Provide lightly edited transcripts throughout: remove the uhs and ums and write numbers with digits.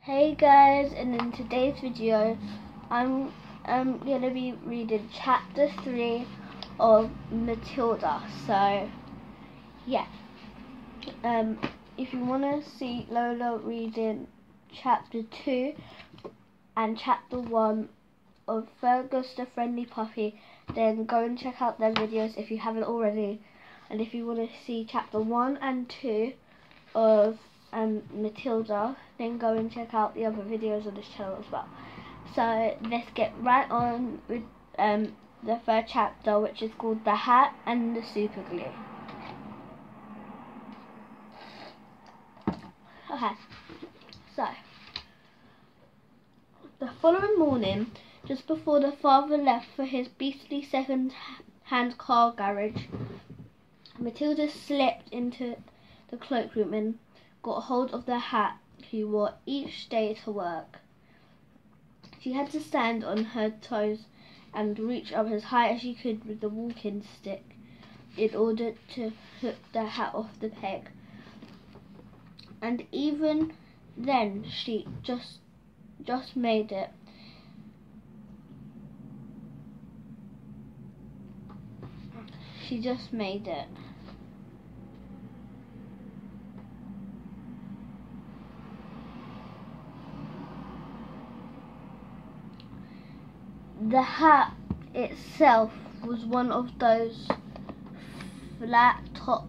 Hey guys, and in today's video I'm going to be reading chapter 3 of Matilda. So yeah, if you want to see Lola reading chapter 2 and chapter 1 of Fergus the Friendly Puppy, then go and check out their videos if you haven't already. And if you want to see chapter 1 and 2 of Matilda, then go and check out the other videos on this channel as well. So let's get right on with the third chapter, which is called The Hat and the Super Glue. Okay, so the following morning, just before the father left for his beastly second-hand car garage, Matilda slipped into the cloakroom and got hold of the hat he wore each day to work. She had to stand on her toes and reach up as high as she could with the walking stick in order to hook the hat off the peg. And even then she just made it. She just made it. The hat itself was one of those flat top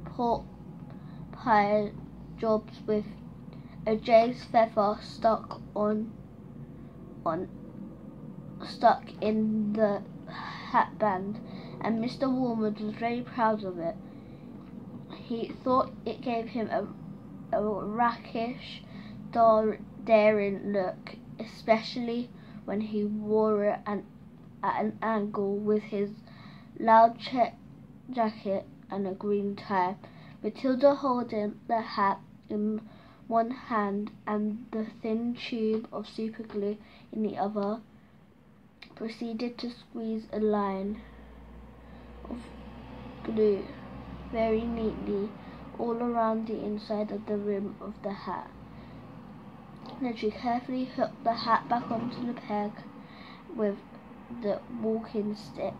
pot pie jobs with a jay's feather stuck in the hat band, and Mr. Wormwood was very proud of it. He thought it gave him a rakish, daring look, especially when he wore it at an angle with his loud check jacket and a green tie. Matilda, holding the hat in one hand and the thin tube of super glue in the other, proceeded to squeeze a line of glue very neatly all around the inside of the rim of the hat. Then she carefully hooked the hat back onto the peg with the walking stick.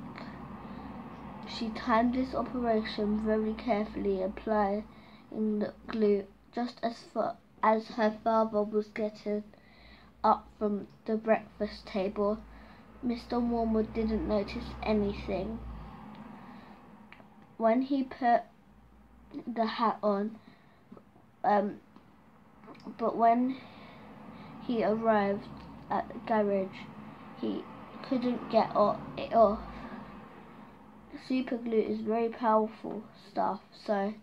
She timed this operation very carefully, applying the glue just as her father was getting up from the breakfast table. Mr. Wormwood didn't notice anything when he put the hat on, but when he arrived at the garage, he couldn't get it off. Super glue is very powerful stuff, so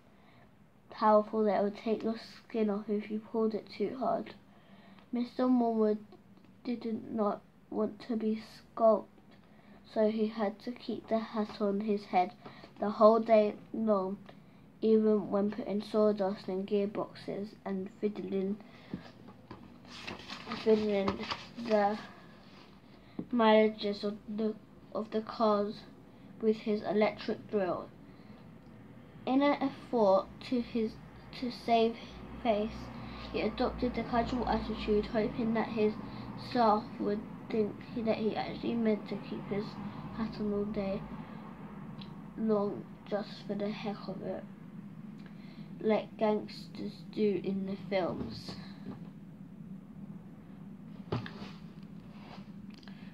powerful that it would take your skin off if you pulled it too hard. Mr. Wormwood did not want to be scalped, so he had to keep the hat on his head the whole day long, even when putting sawdust in gearboxes and fiddling the mileages of the cars with his electric drill. In an effort to save face, he adopted a casual attitude, hoping that his staff would think that he actually meant to keep his hat on all day long just for the heck of it, like gangsters do in the films.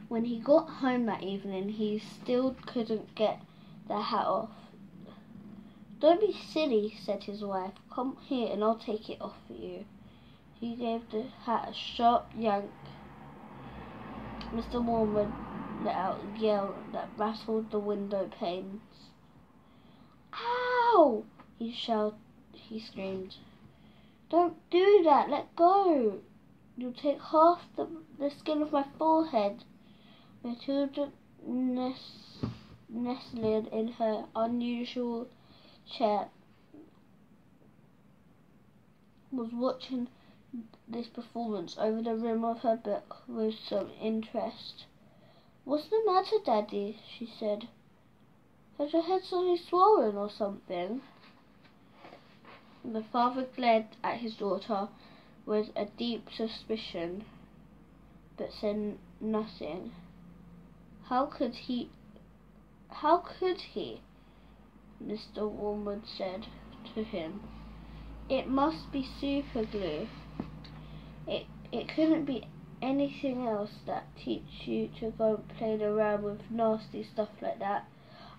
When he got home that evening, he still couldn't get the hat off. "Don't be silly," said his wife. "Come here and I'll take it off for you." He gave the hat a sharp yank. Mr. Wormwood let out a yell that rattled the window panes. "Ow!" he screamed. "Don't do that, let go. You'll take half the skin of my forehead." Matilda, nestling in her unusual chair, was watching this performance over the rim of her book with some interest. "What's the matter, Daddy?" she said. "Has your head suddenly swollen or something?" The father glared at his daughter with a deep suspicion, but said nothing. How could he? How could he? Mr. Wormwood said to him. It must be super glue. It couldn't be anything else that teach you to go playing around with nasty stuff like that.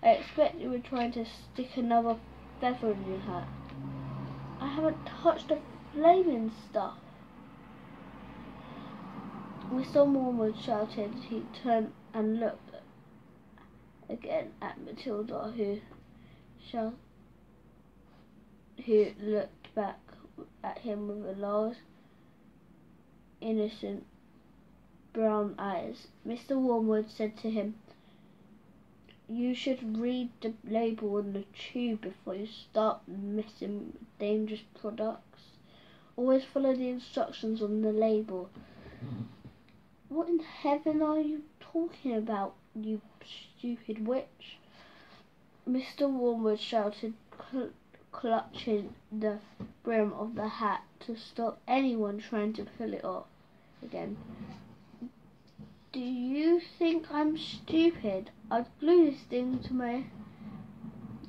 I expect you were trying to stick another feather in your hat. I haven't touched the flaming stuff. Mr. Wormwood shouted. He turned and looked again at Matilda, who looked back at him with large, innocent brown eyes. Mr. Wormwood said to him, "You should read the label on the tube before you start messing with dangerous products. Always follow the instructions on the label." "What in heaven are you talking about, you stupid witch?" Mr. Wormwood shouted, clutching the brim of the hat to stop anyone trying to pull it off again. "Do you think I'm stupid? I'd glue this thing to my...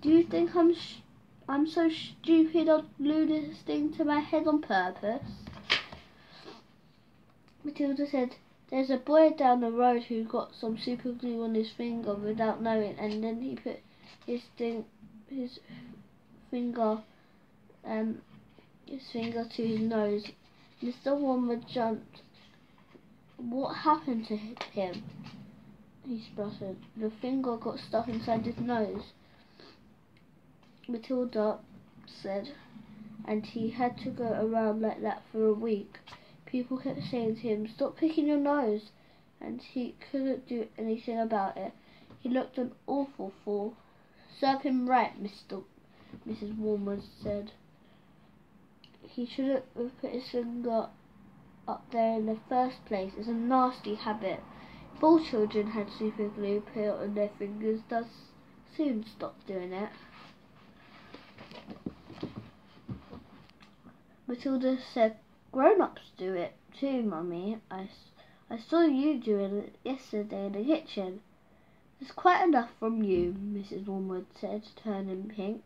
Do you think I'm so stupid I'd glue this thing to my head on purpose?" Matilda said, "There's a boy down the road who got some super glue on his finger without knowing, and then he put his finger to his nose." Mr. Wormwood jumped. "What happened to him?" he spluttered. "The finger got stuck inside his nose," Matilda said, "and he had to go around like that for a week. People kept saying to him, 'Stop picking your nose,' and he couldn't do anything about it. He looked an awful fool." "Serve him right," Mrs. Wormwood said. "He shouldn't have put his finger up there in the first place. It's a nasty habit. If all children had super glue put on their fingers, they'd soon stop doing it." Matilda said, "Grown-ups do it too, Mummy. I saw you doing it yesterday in the kitchen." "There's quite enough from you," Mrs. Wormwood said, turning pink.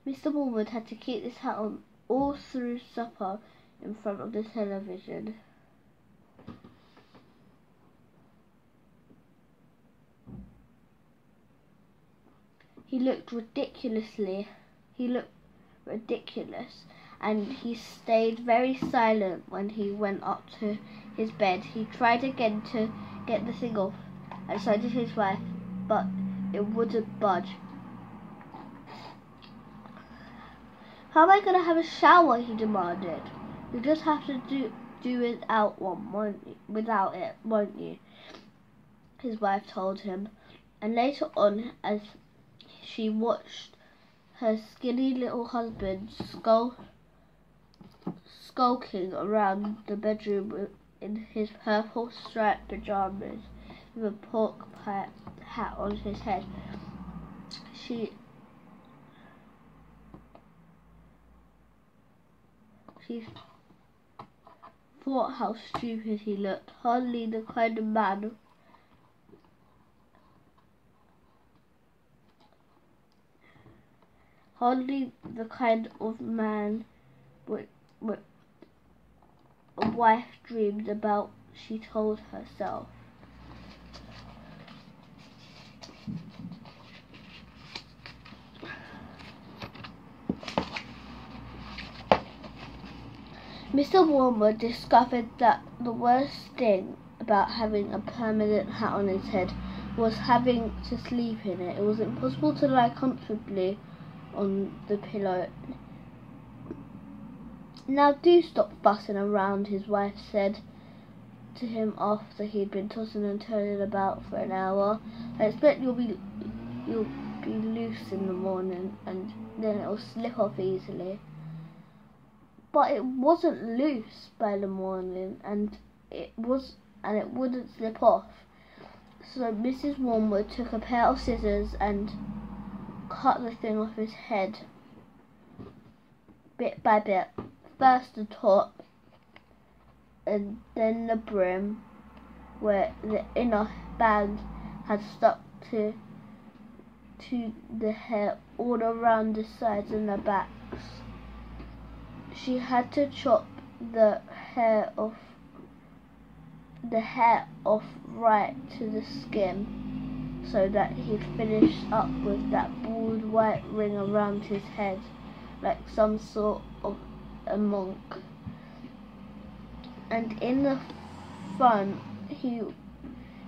Mr. Wormwood had to keep this hat on all through supper in front of the television. He looked ridiculous, and he stayed very silent when he went up to his bed. He tried again to get the thing off, and so did his wife, but it wouldn't budge. "How am I going to have a shower?" he demanded. "You'll just have to do without it, won't you?" his wife told him. And later on, as she watched her skinny little husband skulking around the bedroom in his purple striped pajamas with a pork pie hat on his head, she thought how stupid he looked. Hardly the kind of man a wife dreamed about, she told herself. Mr. Wormwood discovered that the worst thing about having a permanent hat on his head was having to sleep in it. It was impossible to lie comfortably on the pillow. "Now do stop fussing around," his wife said to him after he'd been tossing and turning about for an hour. "I expect you'll be loose in the morning, and then it'll slip off easily." But it wasn't loose by the morning, and it wouldn't slip off. So Mrs. Wormwood took a pair of scissors and cut the thing off his head, bit by bit. First the top, and then the brim, where the inner band had stuck to the hair all around the sides and the backs. She had to chop the hair off right to the skin, so that he finished up with that bald white ring around his head, like some sort of a monk. And in the front,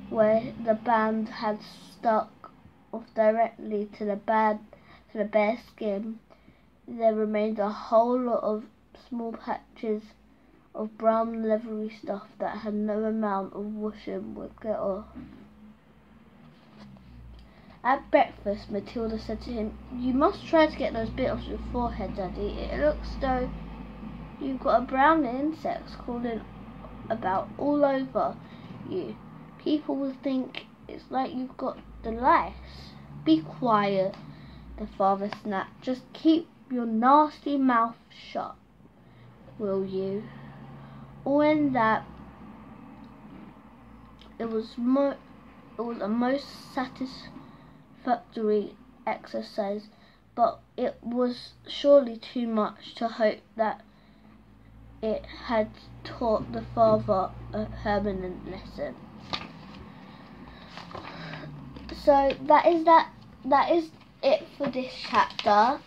where the band had stuck off directly to the bare skin, there remained a whole lot of small patches of brown leathery stuff that had no amount of washing would get off. At breakfast, Matilda said to him, "You must try to get those bits off your forehead, Daddy. It looks as though you've got a brown insect crawling about all over you. People will think it's like you've got the lice." "Be quiet," the father snapped. "Just keep your nasty mouth shut, will you?" All in that, it was a most satisfactory exercise, but it was surely too much to hope that it had taught the father a permanent lesson. So that is it for this chapter.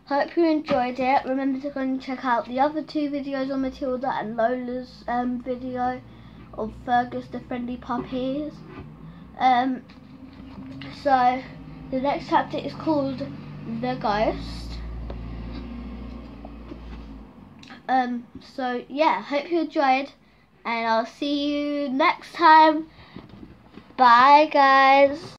Hope you enjoyed it. Remember to go and check out the other 2 videos on Matilda and Lola's video of Fergus the Friendly Puppies. So the next chapter is called The Ghost. So yeah, hope you enjoyed, and I'll see you next time. Bye guys.